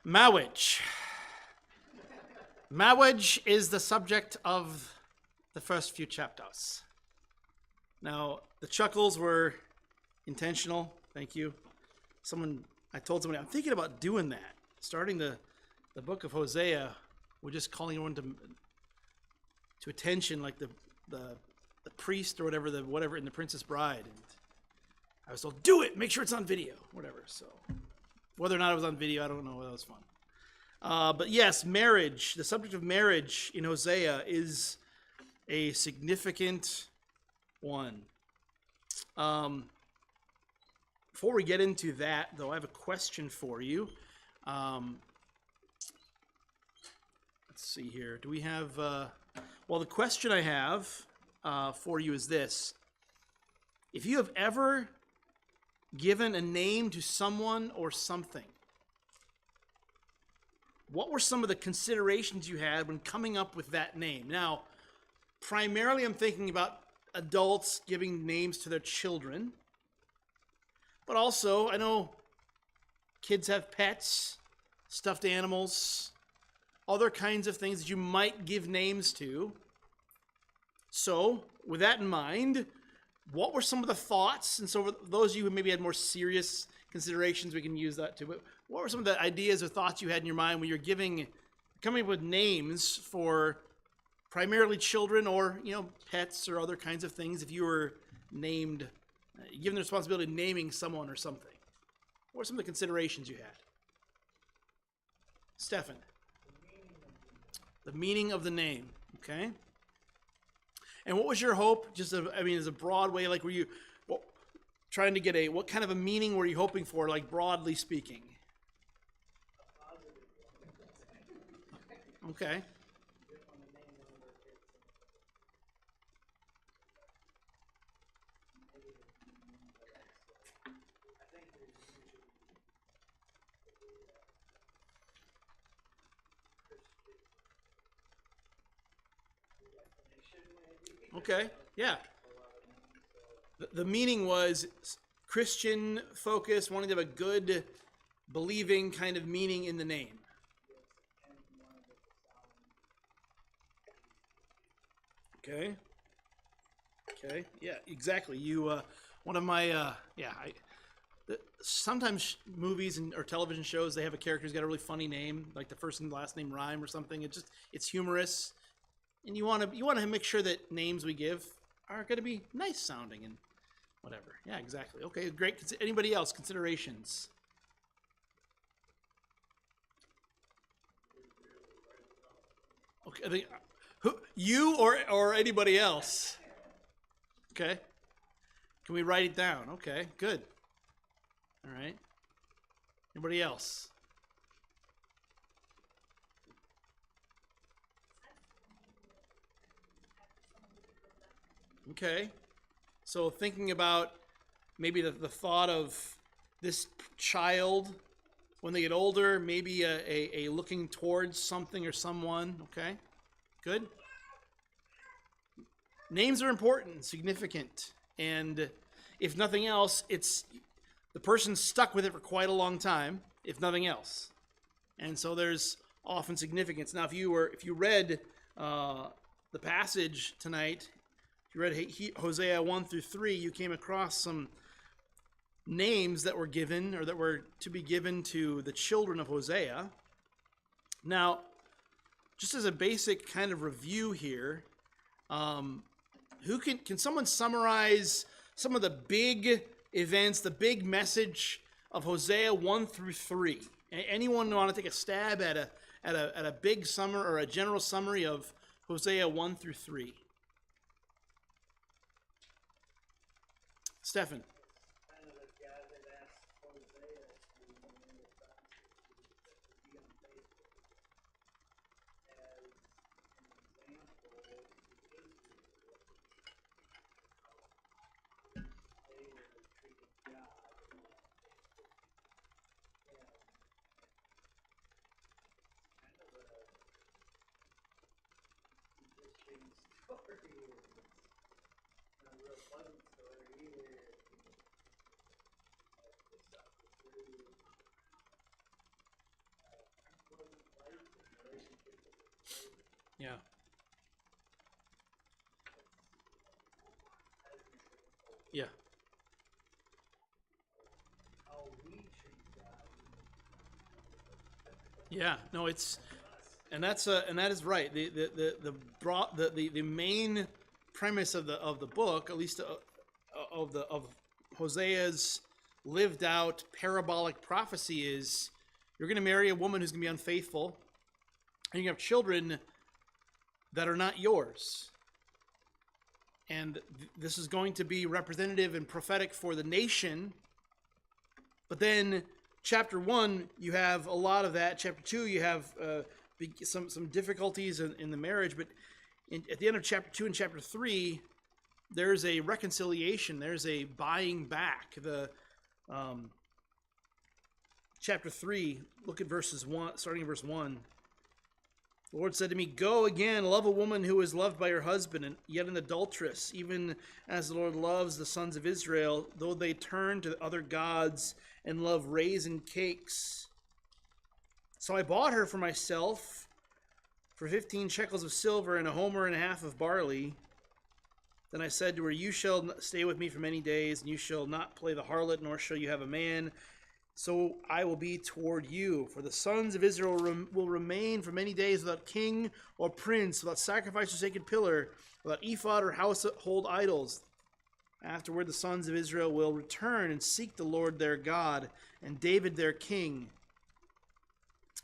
Marriage. Marriage is the subject of the first few chapters. Now, the chuckles were intentional. Thank you. I told somebody, I'm thinking about doing that. Starting the book of Hosea, we're just calling everyone to attention, like the priest or whatever in The Princess Bride. And I was told, do it. Make sure it's on video. Whatever. So whether or not it was on video, I don't know. That was fun. But yes, marriage. The subject of marriage in Hosea is a significant one. Before we get into that, though, I have a question for you. Let's see here. Do we have... well, the question I have for you is this. If you have ever given a name to someone or something, what were some of the considerations you had when coming up with that name? Now, primarily I'm thinking about adults giving names to their children. But also, I know kids have pets, stuffed animals, other kinds of things that you might give names to. So, with that in mind, what were some of the thoughts? And so for those of you who maybe had more serious considerations, we can use that too. But what were some of the ideas or thoughts you had in your mind when you're coming up with names for primarily children or, pets or other kinds of things if you were given the responsibility of naming someone or something? What were some of the considerations you had? Stefan. The meaning of the name. Okay. And what was your hope? As a broad way, like were you trying to get what kind of a meaning were you hoping for, like broadly speaking? Okay. Okay, yeah. The meaning was Christian focus, wanting to have a good, believing kind of meaning in the name. Okay. Yeah, exactly. One of my, sometimes movies or television shows, they have a character who's got a really funny name, like the first and last name rhyme or something. It's humorous. And you want to make sure that names we give are going to be nice sounding and whatever. Yeah, exactly. Okay, great. Anybody else? Considerations? Okay, you or anybody else? Okay. Can we write it down? Okay, good. All right. Anybody else? Okay. So thinking about maybe the thought of this child when they get older, maybe a looking towards something or someone. Okay. Good. Names are important, significant, and if nothing else, it's the person's stuck with it for quite a long time, if nothing else. And so there's often significance. Now, if you read the passage tonight, if you read Hosea 1 through 3, you came across some names that were given or that were to be given to the children of Hosea. Now, just as a basic kind of review here, can someone summarize some of the big events, the big message of Hosea 1 through 3? Anyone want to take a stab at a big summary or a general summary of Hosea 1 through 3? Stefan. Yeah. Yeah. No, it's and that is right. The main premise of the book, at least of Hosea's lived out parabolic prophecy, is you're going to marry a woman who's going to be unfaithful, and you have children that are not yours. And this is going to be representative and prophetic for the nation. But then, chapter 1, you have a lot of that. Chapter 2, you have some difficulties in the marriage. But at the end of chapter 2 and chapter 3, there's a reconciliation. There's a buying back. Chapter 3, look at verses 1, starting in verse 1. The Lord said to me, "Go again, love a woman who is loved by her husband, and yet an adulteress, even as the Lord loves the sons of Israel, though they turn to other gods and love raisin cakes. So I bought her for myself for 15 shekels of silver and a homer and a half of barley. Then I said to her, you shall stay with me for many days, and you shall not play the harlot, nor shall you have a man. So I will be toward you. For the sons of Israel will remain for many days without king or prince, without sacrifice or sacred pillar, without ephod or household idols. Afterward, the sons of Israel will return and seek the Lord their God and David their king.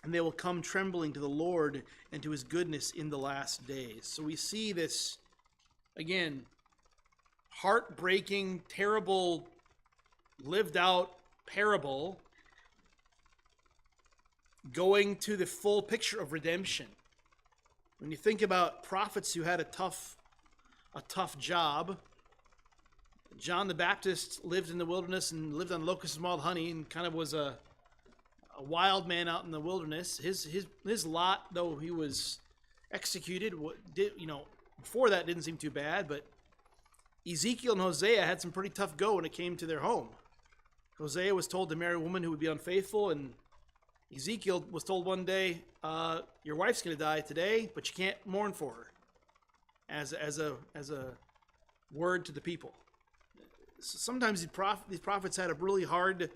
And they will come trembling to the Lord and to his goodness in the last days." So we see this, again, heartbreaking, terrible, lived out parable going to the full picture of redemption. When you think about prophets who had a tough job, John the Baptist lived in the wilderness and lived on locusts and wild honey, and kind of was a wild man out in the wilderness. His lot, though he was executed, before that didn't seem too bad. But Ezekiel and Hosea had some pretty tough go when it came to their home. Hosea was told to marry a woman who would be unfaithful, and Ezekiel was told one day, "Your wife's going to die today, but you can't mourn for her," as a word to the people. So sometimes these prophets had a really hard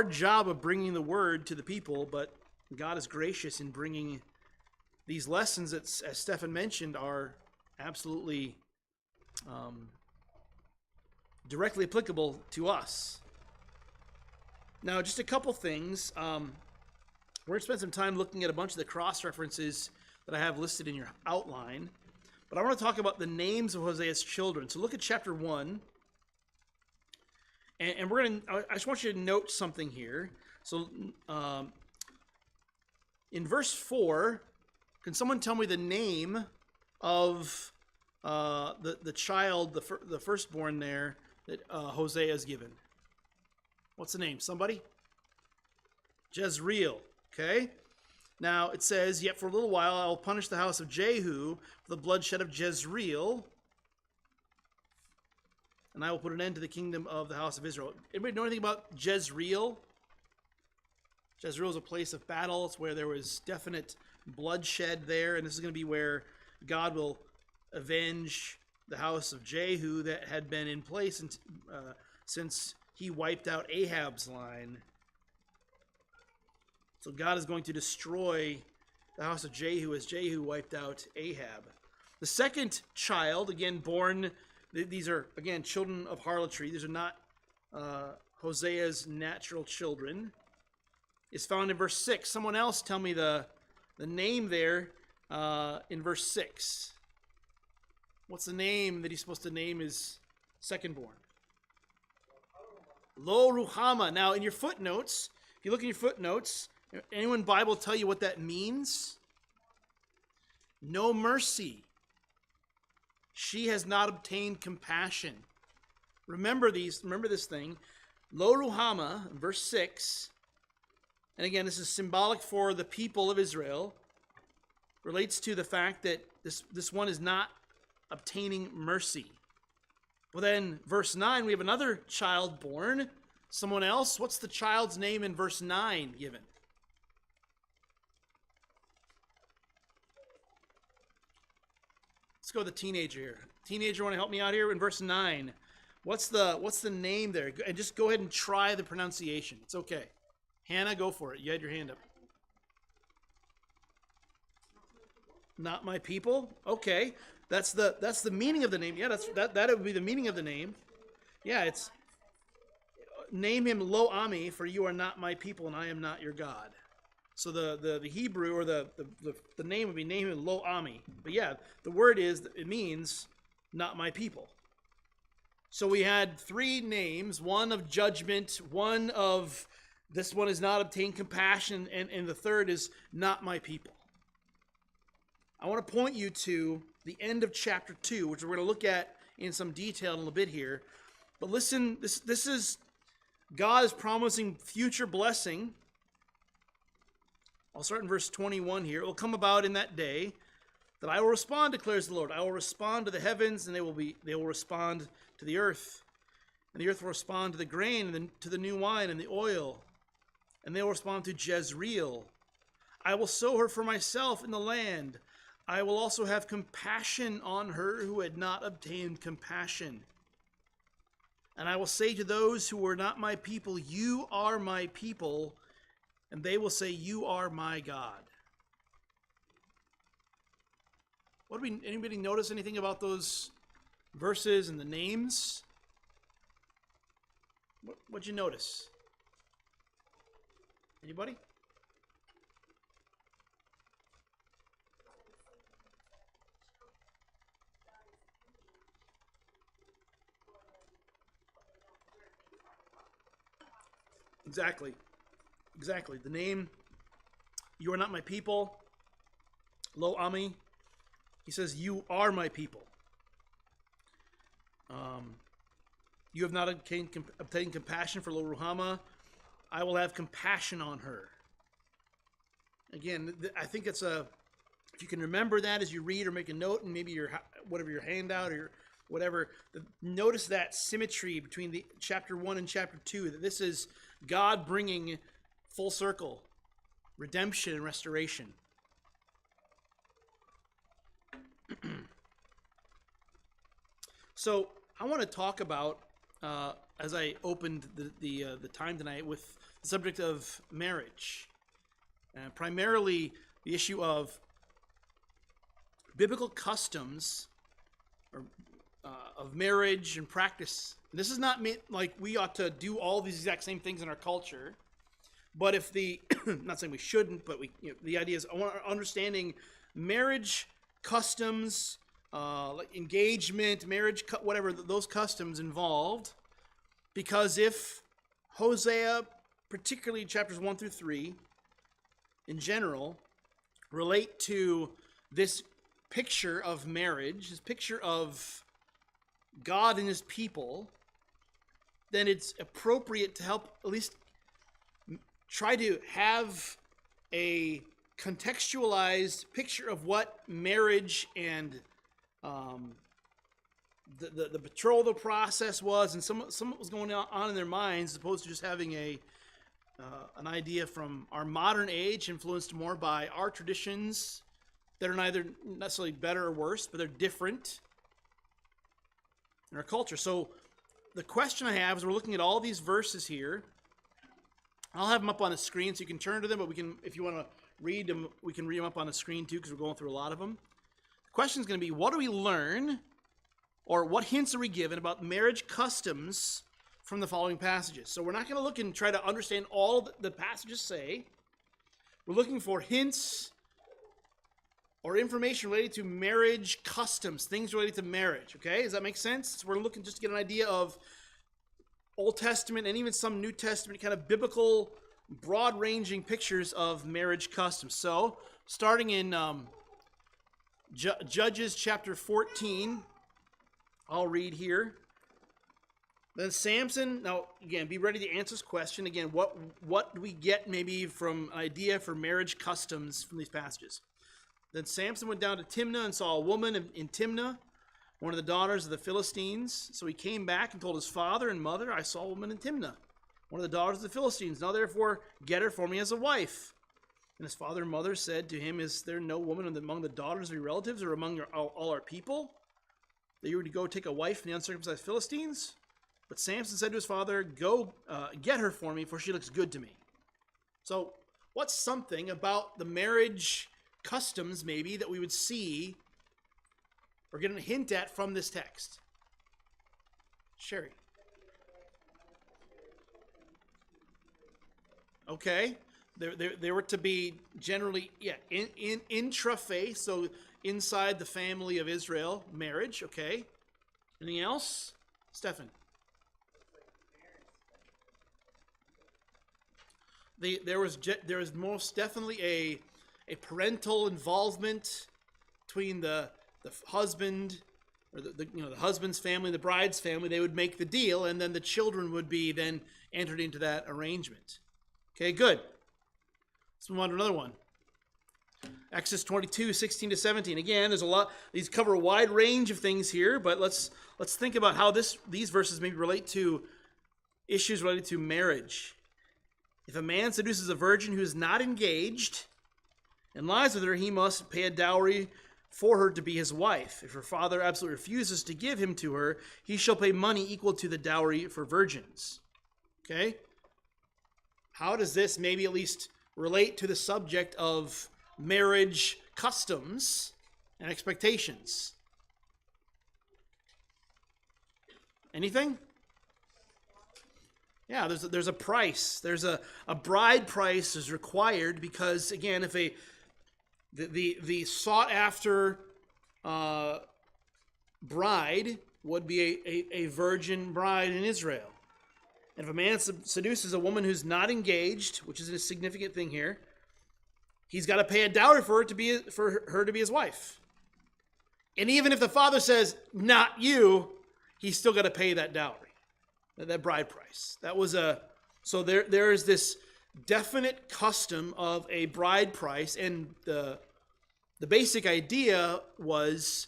job of bringing the word to the people, but God is gracious in bringing these lessons that, as Stephan mentioned, are absolutely directly applicable to us. Now, just a couple things. We're going to spend some time looking at a bunch of the cross-references that I have listed in your outline. But I want to talk about the names of Hosea's children. So look at chapter 1. And I just want you to note something here. So in verse 4, can someone tell me the name of the child, the firstborn there, that Hosea is given? What's the name? Somebody? Jezreel. Okay. Now it says, "Yet for a little while I will punish the house of Jehu for the bloodshed of Jezreel, and I will put an end to the kingdom of the house of Israel." Anybody know anything about Jezreel? Jezreel is a place of battle. It's where there was definite bloodshed there, and this is going to be where God will avenge the house of Jehu that had been in place since he wiped out Ahab's line. So God is going to destroy the house of Jehu as Jehu wiped out Ahab. The second child, again born, these are, again, children of harlotry. These are not Hosea's natural children. Is found in verse 6. Someone else tell me the name there in verse 6. What's the name that he's supposed to name his second-born? Lo Ruhama. Now, in your footnotes, if you look in your footnotes, anyone Bible tell you what that means? No mercy. She has not obtained compassion. Remember this thing. Lo Ruhama, verse 6. And again, this is symbolic for the people of Israel. Relates to the fact that this one is not obtaining mercy. Well, then, verse 9, we have another child born. Someone else? What's the child's name in verse 9 given? Let's go with the teenager here. Teenager, want to help me out here in verse 9? What's the name there? And just go ahead and try the pronunciation. It's okay. Hannah, go for it. You had your hand up. Not my people. Okay, that's the meaning of the name. Yeah, that would be the meaning of the name. Yeah, it's name him Lo Ami, for you are not my people, and I am not your God. So the Hebrew or the name would be name him Lo Ami. But yeah, the word it means not my people. So we had three names: one of judgment, one of this one is not obtained compassion, and the third is not my people. I want to point you to the end of chapter 2, which we're going to look at in some detail in a little bit here. But listen, this is God is promising future blessing. I'll start in verse 21 here. It will come about in that day that I will respond, declares the Lord. I will respond to the heavens, and they will respond to the earth. And the earth will respond to the grain, and to the new wine, and the oil. And they will respond to Jezreel. I will sow her for myself in the land. I will also have compassion on her who had not obtained compassion. And I will say to those who were not my people, you are my people. And they will say, you are my God. Anybody notice anything about those verses and the names? What'd you notice? Anybody? Exactly. The name, you are not my people, Lo Ami. He says, you are my people. You have not obtained compassion for Lo Ruhama. I will have compassion on her. Again, I think if you can remember that as you read or make a note, and maybe your handout or whatever, notice that symmetry between the chapter 1 and chapter 2, that this is God bringing full circle redemption and restoration. So I want to talk about, as I opened the time tonight, with the subject of marriage, primarily the issue of biblical customs of marriage and practice. And this is not meant like we ought to do all these exact same things in our culture, but if not saying we shouldn't, but the idea is understanding marriage customs, like engagement, marriage, whatever those customs involved, because if Hosea, particularly chapters 1 through 3, in general, relate to this picture of marriage, this picture of God and his people, then it's appropriate to help at least try to have a contextualized picture of what marriage and the betrothal process was, and some what was going on in their minds, as opposed to just having an idea from our modern age, influenced more by our traditions that are neither necessarily better or worse, but they're different in our culture. So the question I have is, we're looking at all these verses here. I'll have them up on the screen so you can turn to them, but we can, if you want to read them, we can read them up on the screen too, because we're going through a lot of them. The question is going to be, what do we learn, or what hints are we given about marriage customs from the following passages? So we're not going to look and try to understand all the passages say. We're looking for hints or information related to marriage customs, things related to marriage, okay? Does that make sense? So we're looking just to get an idea of Old Testament and even some New Testament kind of biblical, broad-ranging pictures of marriage customs. So, starting in Judges chapter 14, I'll read here. Then Samson, now again, be ready to answer this question. Again, what do we get maybe from an idea for marriage customs from these passages? Then Samson went down to Timnah and saw a woman in Timnah, one of the daughters of the Philistines. So he came back and told his father and mother, I saw a woman in Timnah, one of the daughters of the Philistines. Now therefore get her for me as a wife. And his father and mother said to him, is there no woman among the daughters of your relatives or among all our people, that you were to go take a wife from the uncircumcised Philistines? But Samson said to his father, "Go get her for me, for she looks good to me." So what's something about the marriage customs maybe that we would see or get a hint at from this text? Sherry. Okay. They were to be generally, in intra-faith, so inside the family of Israel, marriage, okay. Anything else? Stefan. There was most definitely a parental involvement between the husband, or the husband's family, the bride's family. They would make the deal, and then the children would be then entered into that arrangement. Okay, good. Let's move on to another one. Exodus 22, 16 to 17. Again, there's a lot. These cover a wide range of things here, but let's think about how these verses maybe relate to issues related to marriage. If a man seduces a virgin who is not engaged and lies with her, he must pay a dowry for her to be his wife. If her father absolutely refuses to give him to her, he shall pay money equal to the dowry for virgins. Okay? How does this maybe at least relate to the subject of marriage customs and expectations? Anything? Yeah, there's a price. There's a bride price is required because, again, if the sought after bride would be a virgin bride in Israel. And if a man seduces a woman who's not engaged, which is a significant thing here, he's got to pay a dowry for her to be his wife. And even if the father says, "Not you," he's still got to pay that dowry, that bride price. So there is this definite custom of a bride price, and the basic idea was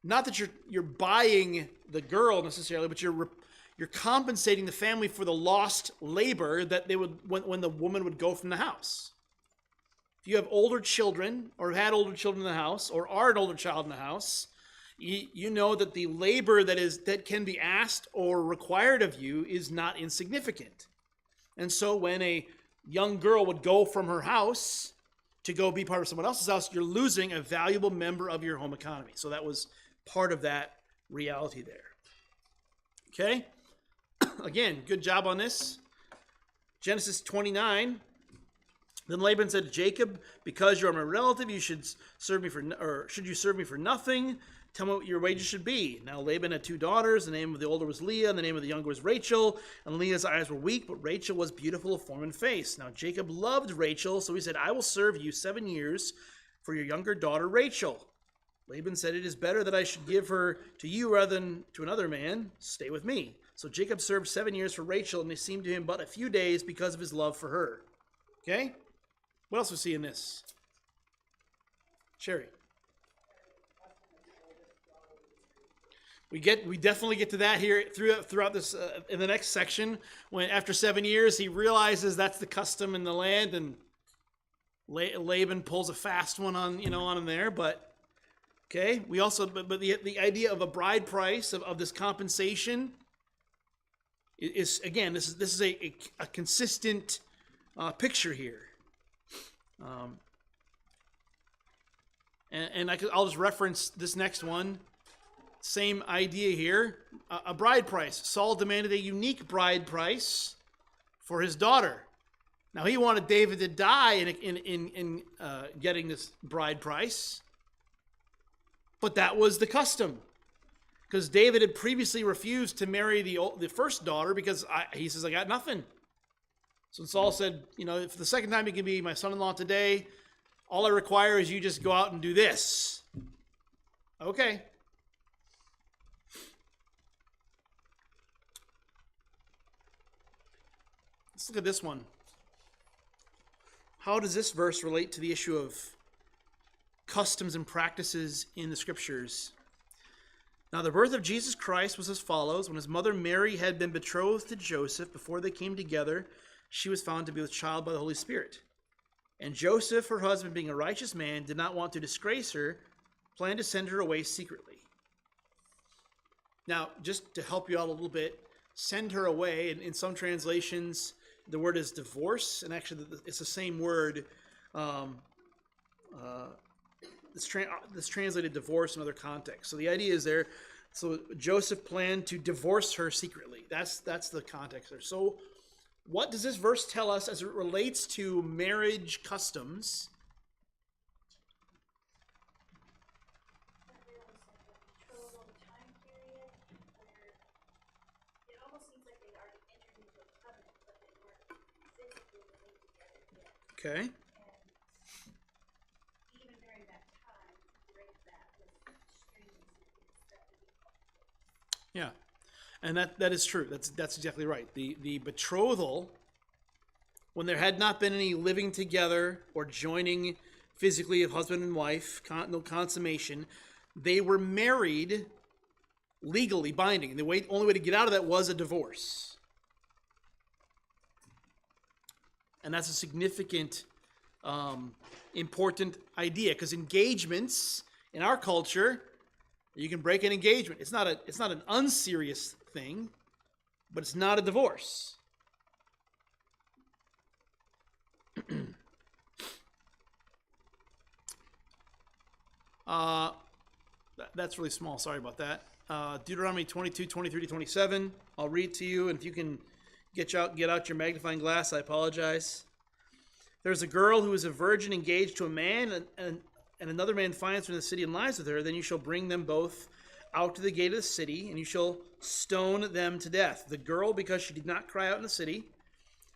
not that you're buying the girl necessarily, but you're compensating the family for the lost labor that they would when the woman would go from the house. If you have older children, or had older children in the house, or are an older child in the house, you know that the labor that can be asked or required of you is not insignificant. And so when a young girl would go from her house to go be part of someone else's house, you're losing a valuable member of your home economy. So that was part of that reality there. Okay? Again, good job on this. Genesis 29. Then Laban said to Jacob, "Because you are my relative, should you serve me for nothing? Tell me what your wages should be." Now Laban had two daughters. The name of the older was Leah, and the name of the younger was Rachel. And Leah's eyes were weak, but Rachel was beautiful of form and face. Now Jacob loved Rachel, so he said, "I will serve you 7 years for your younger daughter Rachel." Laban said, "It is better that I should give her to you rather than to another man. Stay with me." So Jacob served 7 years for Rachel, and they seemed to him but a few days because of his love for her. Okay? What else we see in this? Sherry. We definitely get to that here throughout this in the next section, when after 7 years he realizes that's the custom in the land, and Laban pulls a fast one on him there. But okay, we also but the idea of a bride price of this compensation is again this is a consistent picture here. I'll just reference this next one. Same idea here. A bride price. Saul demanded a unique bride price for his daughter. Now he wanted David to die in getting this bride price, but that was the custom, because David had previously refused to marry the first daughter because he says, "I got nothing." So Saul said, "If the second time you can be my son-in-law today, all I require is you just go out and do this." Okay. Let's look at this one. How does this verse relate to the issue of customs and practices in the scriptures? Now, the birth of Jesus Christ was as follows. When his mother Mary had been betrothed to Joseph, before they came together, she was found to be with child by the Holy Spirit. And Joseph, her husband, being a righteous man, did not want to disgrace her, planned to send her away secretly. Now, just to help you out a little bit, send her away. And in some translations, the word is divorce, and actually it's the same word. This translated divorce in other contexts. So the idea is there. So Joseph planned to divorce her secretly. That's the context there. So what does this verse tell us as it relates to marriage customs? Okay. Yeah, and that is true. That's exactly right. The betrothal, when there had not been any living together or joining physically of husband and wife, no consummation, they were married legally binding. And the only way to get out of that was a divorce. And that's a significant, important idea, because engagements in our culture, you can break an engagement. It's not an unserious thing, but it's not a divorce. That's really small. Sorry about that. Deuteronomy 22, 23 to 27. I'll read to you, and if you can get out your magnifying glass, I apologize. There's a girl who is a virgin engaged to a man, and another man finds her in the city and lies with her. Then you shall bring them both out to the gate of the city, and you shall stone them to death. The girl, because she did not cry out in the city,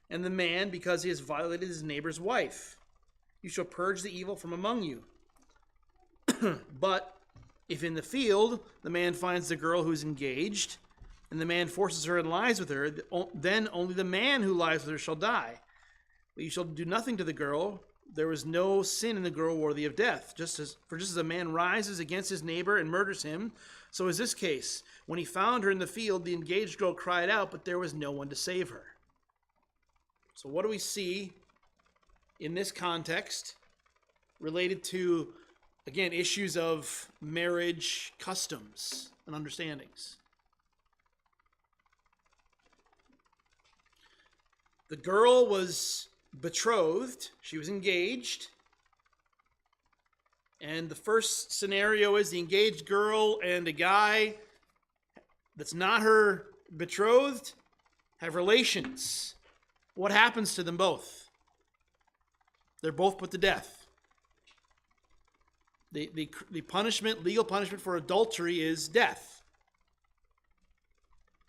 and the man, because he has violated his neighbor's wife. You shall purge the evil from among you. But if in the field the man finds the girl who is engaged, and the man forces her and lies with her, then only the man who lies with her shall die. But you shall do nothing to the girl. There was no sin in the girl worthy of death. Just as a man rises against his neighbor and murders him, so is this case. When he found her in the field, the engaged girl cried out, but there was no one to save her. So what do we see in this context related to, again, issues of marriage customs and understandings? The girl was betrothed. She was engaged. And the first scenario is the engaged girl and a guy that's not her betrothed have relations. What happens to them both? They're both put to death. The punishment, legal punishment for adultery is death.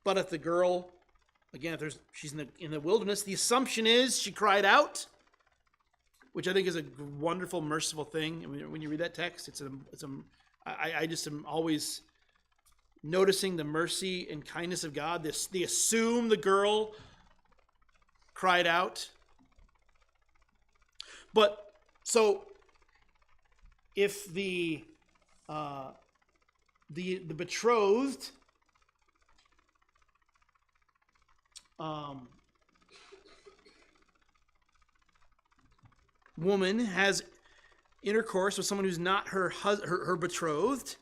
But if the girl, again, she's in the wilderness, the assumption is she cried out, which I think is a wonderful, merciful thing. I mean, when you read that text, I just am always noticing the mercy and kindness of God. They assume the girl cried out. But so if the betrothed woman has intercourse with someone who's not her betrothed,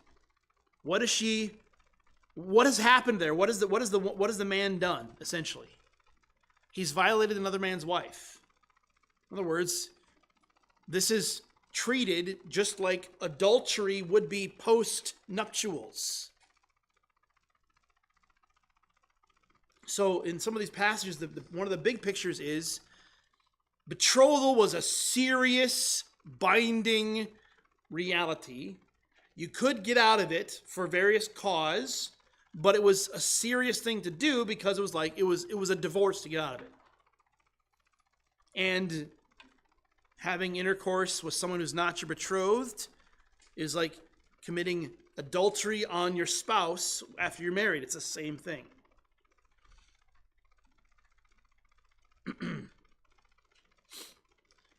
what has happened there? What has the man done, essentially? He's violated another man's wife. In other words, this is treated just like adultery would be post-nuptials. So in some of these passages, one of the big pictures is betrothal was a serious, binding reality. You could get out of it for various cause, but it was a serious thing to do because it was a divorce to get out of it. And having intercourse with someone who's not your betrothed is like committing adultery on your spouse after you're married. It's the same thing.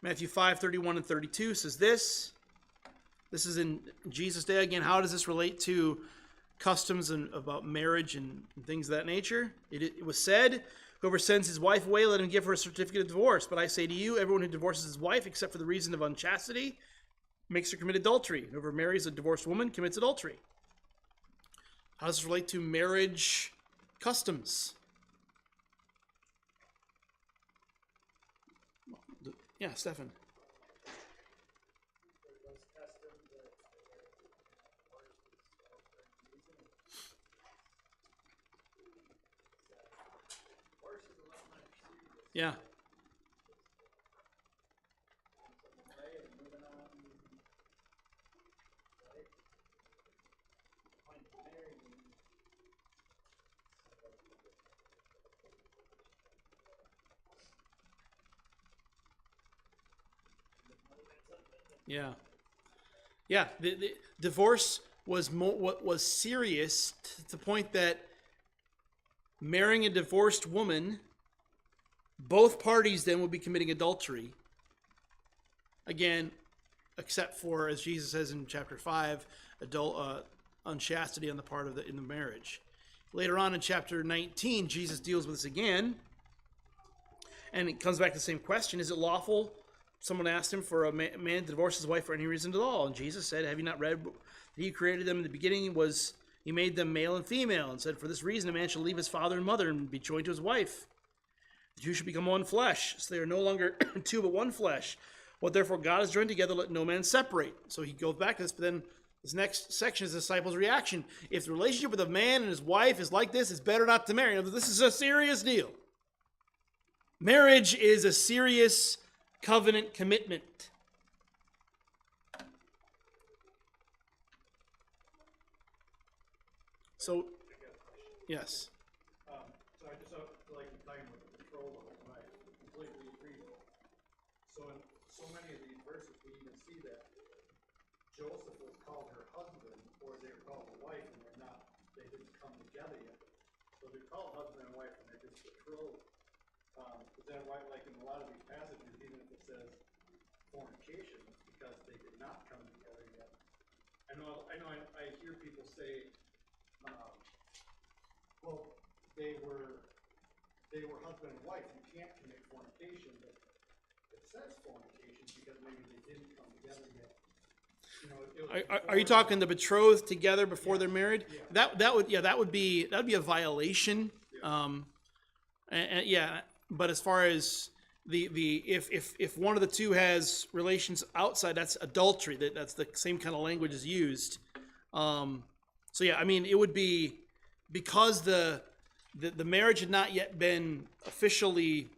Matthew 5:31 and 32 says this. This is in Jesus' day. Again, how does this relate to customs and about marriage and things of that nature? It was said, whoever sends his wife away, let him give her a certificate of divorce. But I say to you, everyone who divorces his wife, except for the reason of unchastity, makes her commit adultery. Whoever marries a divorced woman commits adultery. How does this relate to marriage customs? Yeah, Stefan. Yeah. Yeah. Yeah. The divorce was what was serious to the point that marrying a divorced woman, both parties then would be committing adultery. Again, except for, as Jesus says in chapter 5, unchastity on the part of in the marriage. Later on in chapter 19, Jesus deals with this again, and it comes back to the same question: is it lawful? Someone asked him for a man to divorce his wife for any reason at all, and Jesus said, "Have you not read that He created them in the beginning? He made them male and female, and said, for this reason a man shall leave his father and mother and be joined to his wife. The two shall become one flesh, so they are no longer two but one flesh. What therefore God has joined together, let no man separate." So he goes back to this, but then this next section is the disciples' reaction. If the relationship with a man and his wife is like this, it's better not to marry. This is a serious deal. Marriage is a serious covenant commitment. So, yes. So I just like the time with the betrothal, and I completely agree. So in so many of these verses, we even see that Joseph was called her husband, or they were called a wife, and they didn't come together yet. So they're called husband and wife, and they're just betrothed. Is that why, like in a lot of these passages, even if it says fornication, it's because they did not come together yet. I hear people say, well, they were husband and wife. You can't commit fornication, but it says fornication because maybe they didn't come together yet. Are you talking the betrothed together before they're married? Yeah. That would be a violation. Yeah. But as far as if one of the two has relations outside, that's adultery. That's the same kind of language is used. So yeah, I mean, it would be because the marriage had not yet been officially,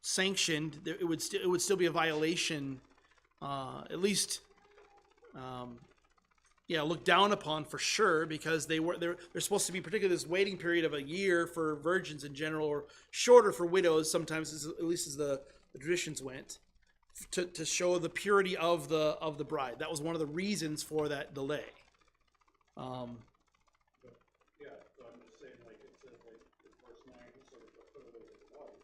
sanctioned. It would still be a violation, at least, looked down upon for sure, because they're supposed to be, particularly this waiting period of a year for virgins in general, or shorter for widows sometimes, at least as the traditions went, to show the purity of the bride. That was one of the reasons for that delay. So I'm just saying, like it says, like in verse 9, he sort of put away his wife,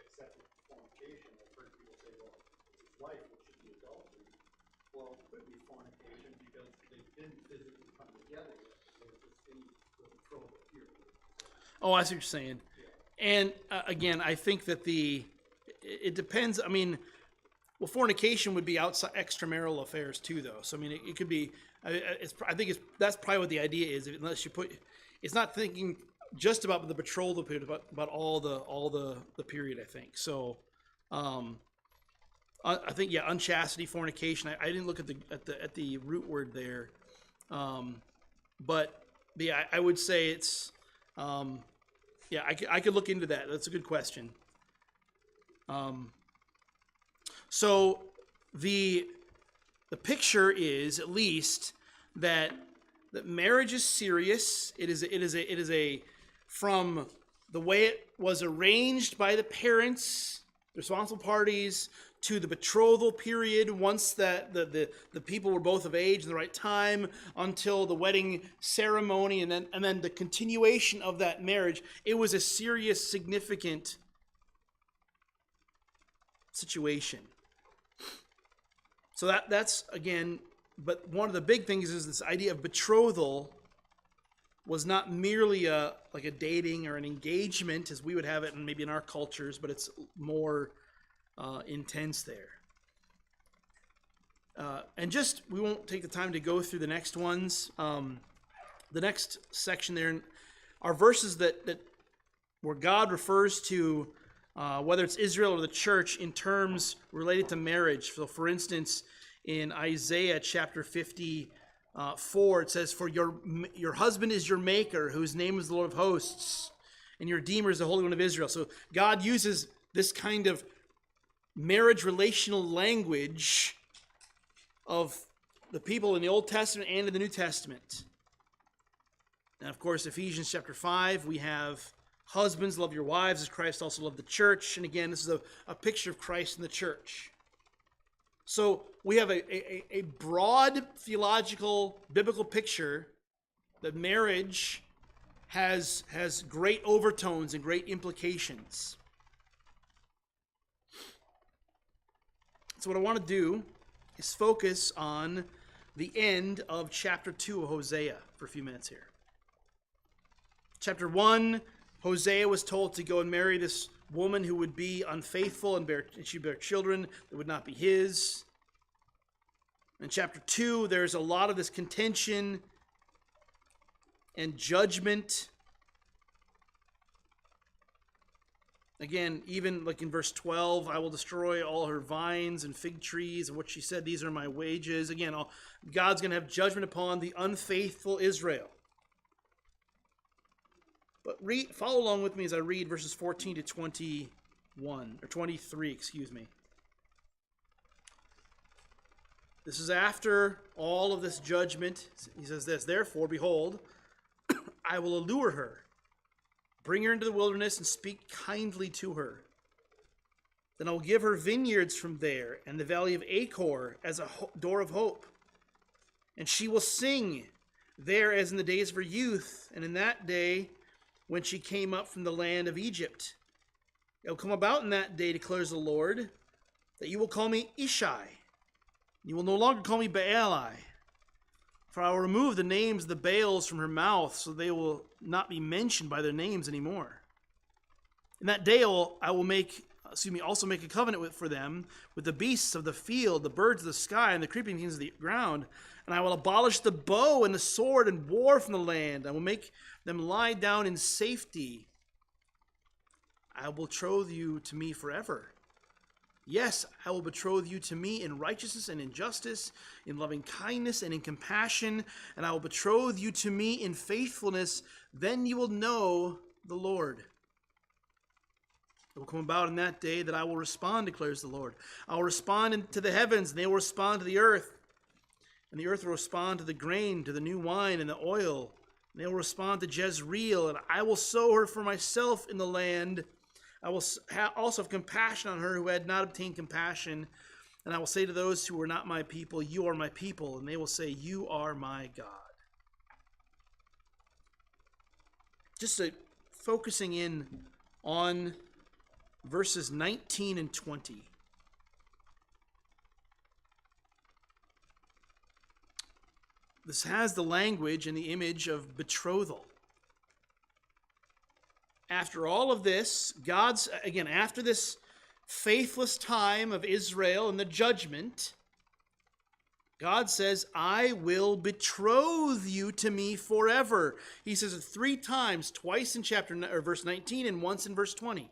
except with fornication. I've heard people say, well, it's his wife, which should be adultery. Well, it could be fornication because they didn't physically come together yet. They were just in the betrothal period. Oh, I see what you're saying. Yeah. And again, I think that it depends. I mean, well, fornication would be outside extramarital affairs too, though. So I mean, it could be. I think that's probably what the idea is. Unless you it's not thinking just about the betrothal period, but about all the period. I think so. I think unchastity, fornication. I didn't look at the root word there, but I would say it's. I could look into that. That's a good question. So the picture is at least that marriage is serious. It is a from the way it was arranged by the parents, the responsible parties, to the betrothal period, once that the people were both of age in the right time, until the wedding ceremony, and then the continuation of that marriage. It was a serious, significant situation. So that's again, but one of the big things is this idea of betrothal was not merely like a dating or an engagement as we would have it maybe in our cultures, but it's more intense there. And we won't take the time to go through the next ones. The next section there are verses that where God refers to whether it's Israel or the church, in terms related to marriage. So, for instance, in Isaiah chapter 54, it says, "For your husband is your maker, whose name is the Lord of hosts, and your Redeemer is the Holy One of Israel." So God uses this kind of marriage relational language of the people in the Old Testament and in the New Testament. And of course, Ephesians chapter 5, we have husbands, love your wives as Christ also loved the church. And again, this is a picture of Christ and the church. So we have a broad theological, biblical picture that marriage has great overtones and great implications. So what I want to do is focus on the end of chapter 2 of Hosea for a few minutes here. Chapter 1, Hosea was told to go and marry this woman who would be unfaithful and she'd bear children that would not be his. In chapter 2, there's a lot of this contention and judgment. Again, even like in verse 12, "I will destroy all her vines and fig trees," and what she said, "These are my wages." Again, God's going to have judgment upon the unfaithful Israel. But follow along with me as I read verses 14 to 21, or 23, excuse me. This is after all of this judgment. He says this, "Therefore, behold, I will allure her, bring her into the wilderness, and speak kindly to her. Then I will give her vineyards from there, and the valley of Achor as a door of hope. And she will sing there as in the days of her youth, and in that day when she came up from the land of Egypt. It will come about in that day, declares the Lord, that you will call me Ishai. You will no longer call me Baali. For I will remove the names of the Baals from her mouth, so they will not be mentioned by their names anymore. In that day I will also make a covenant for them with the beasts of the field, the birds of the sky, and the creeping things of the ground. And I will abolish the bow and the sword and war from the land. I will make them lie down in safety. I will betroth you to me forever. Yes, I will betroth you to me in righteousness and in justice, in loving kindness and in compassion, and I will betroth you to me in faithfulness. Then you will know the Lord. It will come about in that day that I will respond, declares the Lord. I will respond to the heavens, and they will respond to the earth. And the earth will respond to the grain, to the new wine, and the oil. And they will respond to Jezreel, and I will sow her for myself in the land. I will also have compassion on her who had not obtained compassion. And I will say to those who were not my people, you are my people. And they will say, you are my God. Just focusing in on verses 19 and 20. This has the language and the image of betrothal. After all of this, after this faithless time of Israel and the judgment, God says, I will betroth you to me forever. He says it 3 times, twice in verse 19 and once in verse 20.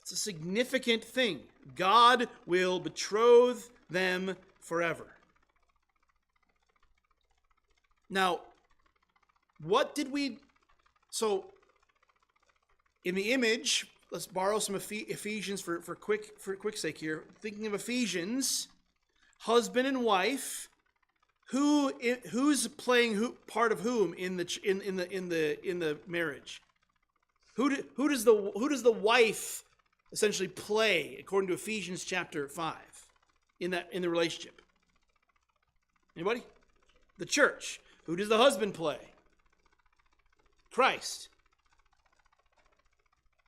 It's a significant thing. God will betroth them forever. Now, so in the image, let's borrow some Ephesians for quick sake here. Thinking of Ephesians, husband and wife, who's playing part of whom in the marriage? Who does the wife essentially play according to Ephesians chapter 5 in the relationship? Anybody? The church. Who does the husband play? Christ.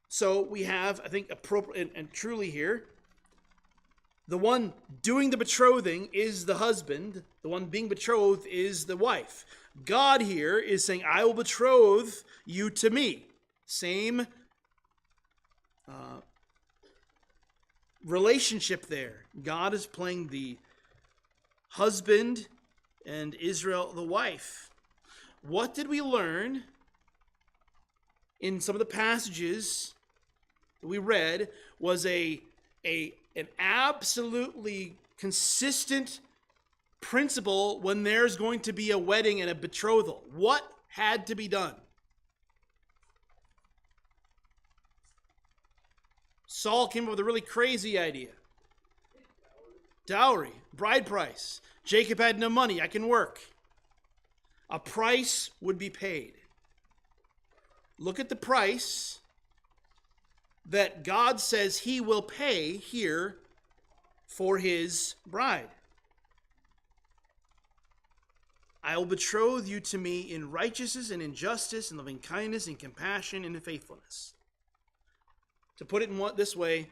So we have, I think, appropriate and truly here, the one doing the betrothing is the husband. The one being betrothed is the wife. God here is saying, I will betroth you to me. Same relationship there. God is playing the husband and Israel the wife. What did we learn in some of the passages that we read was an absolutely consistent principle when there's going to be a wedding and a betrothal. What had to be done? Saul came up with a really crazy idea. Dowry, bride price. Jacob had no money. I can work. A price would be paid. Look at the price that God says he will pay here for his bride. I will betroth you to me in righteousness and in justice and loving kindness and compassion and in faithfulness. To put it in this way,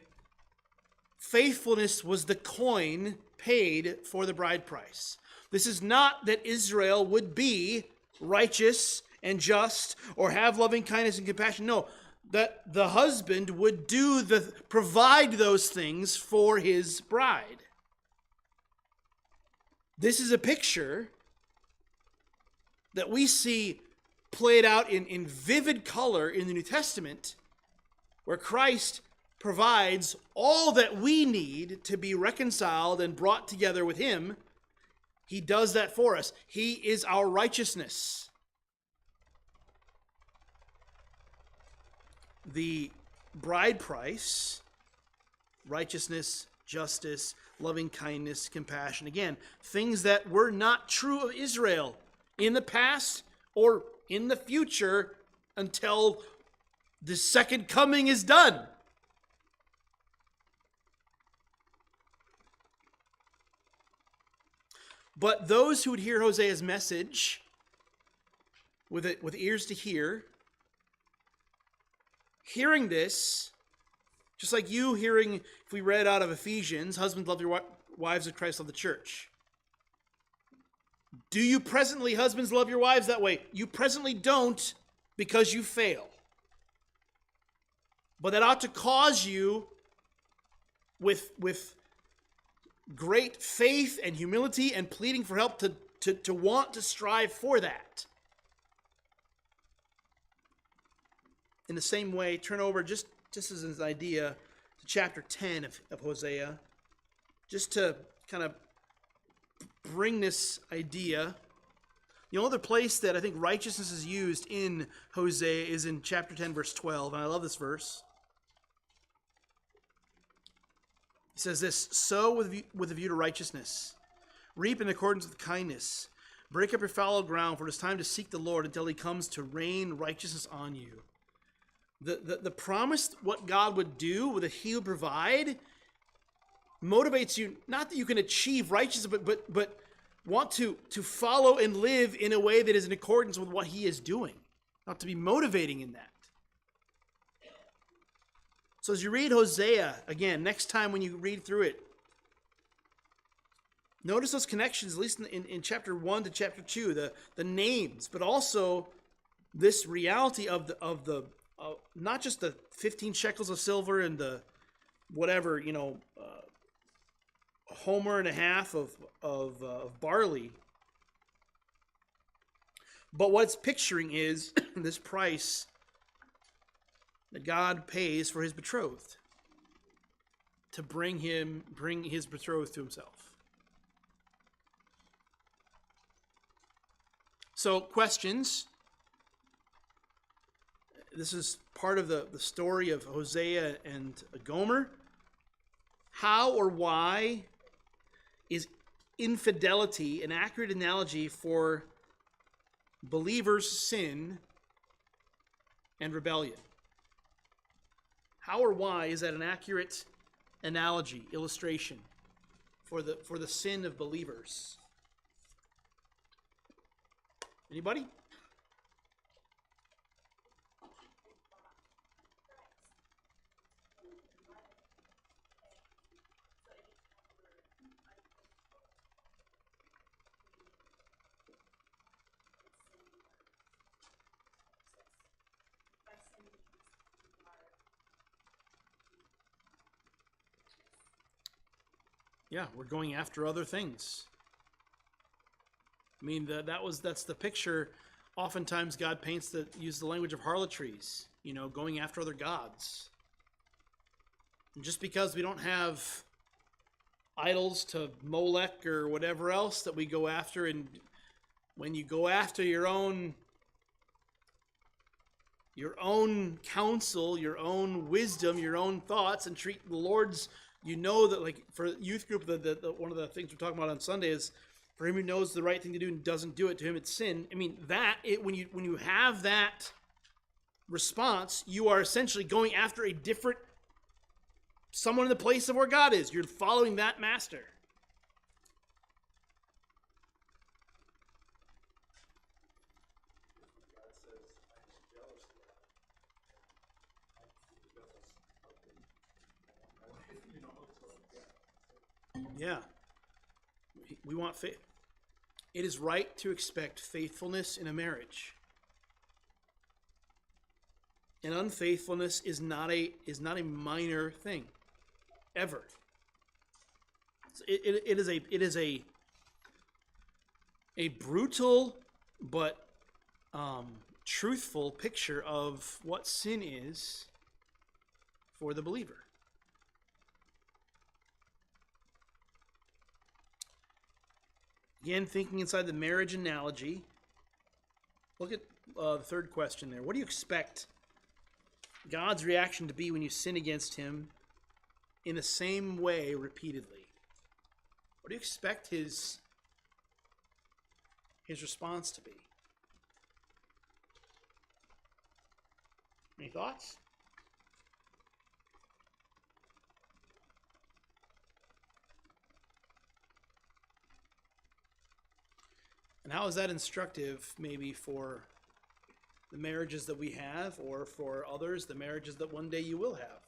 faithfulness was the coin paid for the bride price. This is not that Israel would be righteous and just or have loving kindness and compassion. No, that the husband would provide those things for his bride. This is a picture that we see played out in vivid color in the New Testament, where Christ provides all that we need to be reconciled and brought together with him. He does that for us. He is our righteousness. The bride price, righteousness, justice, loving kindness, compassion. Again, things that were not true of Israel in the past or in the future until the second coming is done. But those who would hear Hosea's message with ears to hear, hearing this, just like you hearing, if we read out of Ephesians, husbands love your wives as Christ loved the church. Do you presently, husbands, love your wives that way? You presently don't because you fail. But that ought to cause you with great faith and humility and pleading for help to want to strive for that. In the same way, turn over just as an idea to chapter 10 of Hosea, just to kind of bring this idea. The only other place that I think righteousness is used in Hosea is in chapter 10, verse 12, and I love this verse. He says this, sow with a view to righteousness, reap in accordance with kindness, break up your fallow ground, for it is time to seek the Lord until he comes to rain righteousness on you. The promise, what God would do, that he would provide, motivates you, not that you can achieve righteousness, but want to follow and live in a way that is in accordance with what he is doing, not to be motivating in that. So as you read Hosea, again, next time when you read through it, notice those connections, at least in chapter 1 to chapter 2, the names, but also this reality of the not just the 15 shekels of silver and the whatever, a homer and a half of barley. But what it's picturing is this price that God pays for his betrothed, to bring his betrothed to himself. So, questions. This is part of the story of Hosea and Gomer. How or why is infidelity an accurate analogy for believers' sin and rebellion? How or why is that an accurate analogy, illustration for the sin of believers? Anybody? Yeah, we're going after other things. I mean, that's the picture oftentimes God uses the language of harlotries, going after other gods. And just because we don't have idols to Molech or whatever else that we go after, and when you go after your own counsel, your own wisdom, your own thoughts, and treat the Lord's, that, like, for youth group, the one of the things we're talking about on Sunday is, for him who knows the right thing to do and doesn't do it, to him it's sin. I mean, when you have that response, you are essentially going after someone in the place of where God is. You're following that master. God says, I'm jealous of that. I'm jealous of my wife, so yeah. Yeah. We want faith. It is right to expect faithfulness in a marriage. And unfaithfulness is not a minor thing, ever. It is a brutal but truthful picture of what sin is for the believer. Again, thinking inside the marriage analogy, look at the third question there. What do you expect God's reaction to be when you sin against him in the same way repeatedly? What do you expect his response to be? Any thoughts? And how is that instructive maybe for the marriages that we have, or for others, the marriages that one day you will have?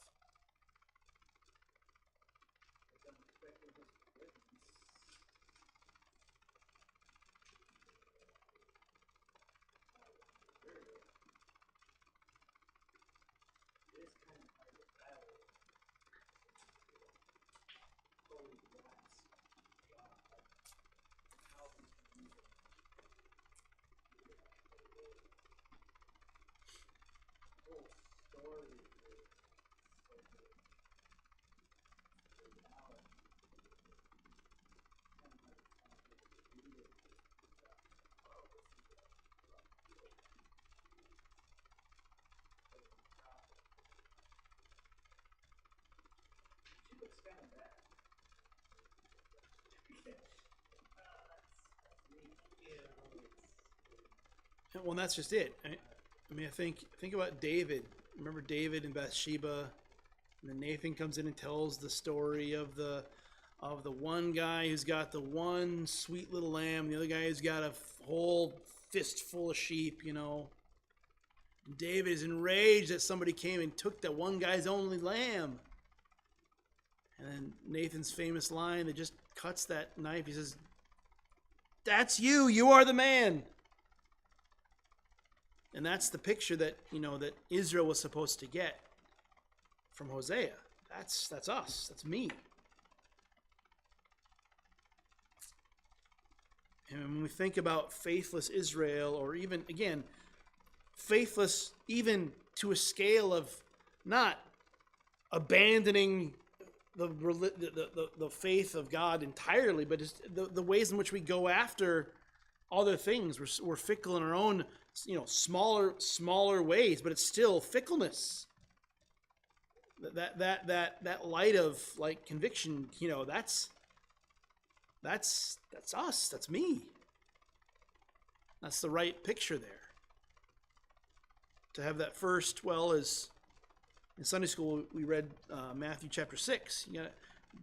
Well, that's just it. I mean, I think about David. Remember David and Bathsheba, and then Nathan comes in and tells the story of the one guy who's got the one sweet little lamb, the other guy who's got a whole fistful of sheep. David is enraged that somebody came and took that one guy's only lamb. And then Nathan's famous line that just cuts that knife. He says, "That's you. You are the man." And that's the picture that that Israel was supposed to get from Hosea. That's us. That's me. And when we think about faithless Israel, or even again, faithless even to a scale of not abandoning the faith of God entirely, but just the ways in which we go after other things. We're fickle in our own smaller ways, but it's still fickleness. That light of like conviction, that's us. That's me. That's the right picture there. To have that first, as in Sunday school we read Matthew chapter 6. You gotta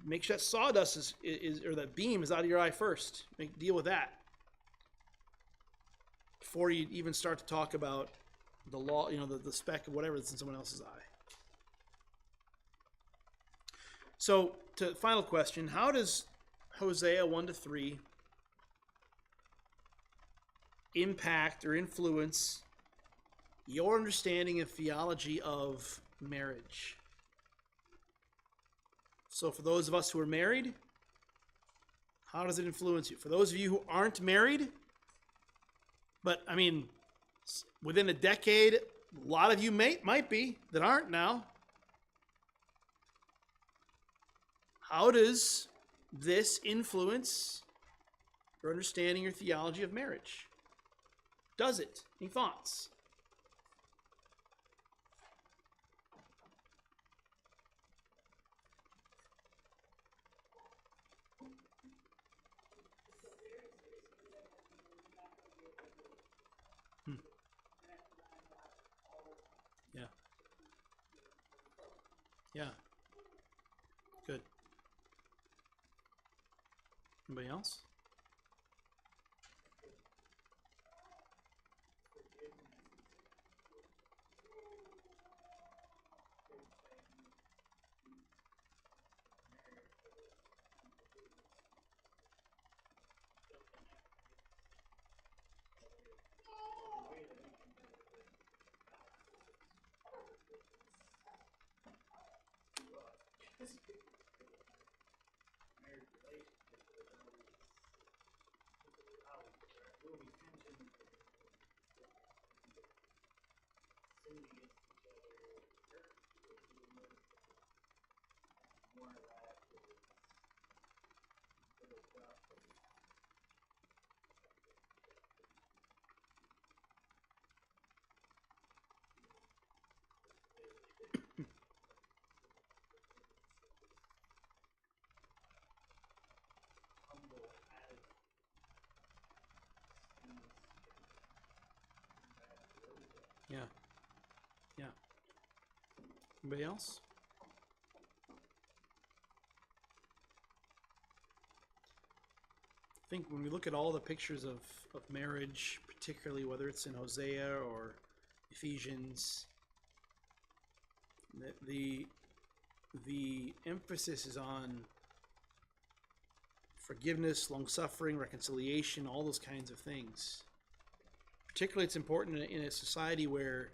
make sure that sawdust is or that beam is out of your eye first. Deal with that before you even start to talk about the law, the speck of whatever that's in someone else's eye. So, to final question, how does Hosea 1-3 impact or influence your understanding and theology of marriage? So for those of us who are married, how does it influence you? For those of you who aren't married, but Within a decade, a lot of you might be that aren't now. How does this influence your understanding or theology of marriage? Does it? Any thoughts? Yeah. Yeah. Good. Anybody else? Yeah. Yeah. Anybody else? I think when we look at all the pictures of marriage, particularly whether it's in Hosea or Ephesians, the emphasis is on forgiveness, long-suffering, reconciliation, all those kinds of things. Particularly, it's important in a society where,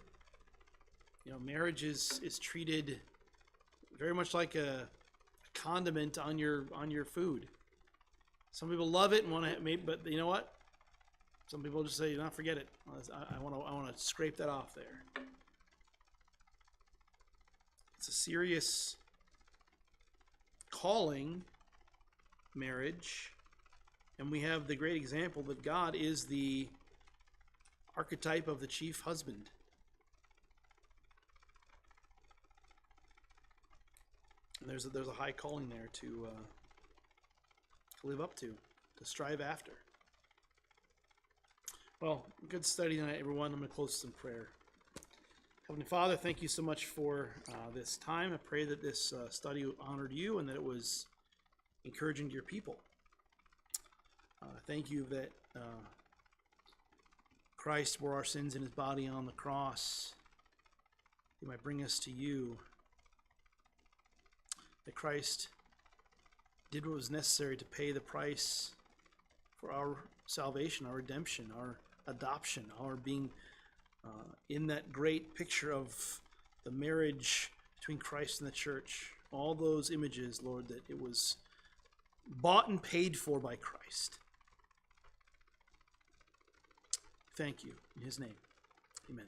marriage is treated very much like a condiment on your food. Some people love it and want to, but you know what? Some people just say, "No, forget it. I want to scrape that off there." It's a serious calling, marriage, and we have the great example that God is the archetype of the chief husband. And there's a high calling there to live up to strive after. Well, good study tonight, everyone. I'm going to close with some prayer. Heavenly Father, thank you so much for this time. I pray that this study honored you and that it was encouraging to your people. Thank you that Christ bore our sins in his body on the cross. He might bring us to you. That Christ did what was necessary to pay the price for our salvation, our redemption, our adoption, our being in that great picture of the marriage between Christ and the church. All those images, Lord, that it was bought and paid for by Christ. Thank you. In his name, amen.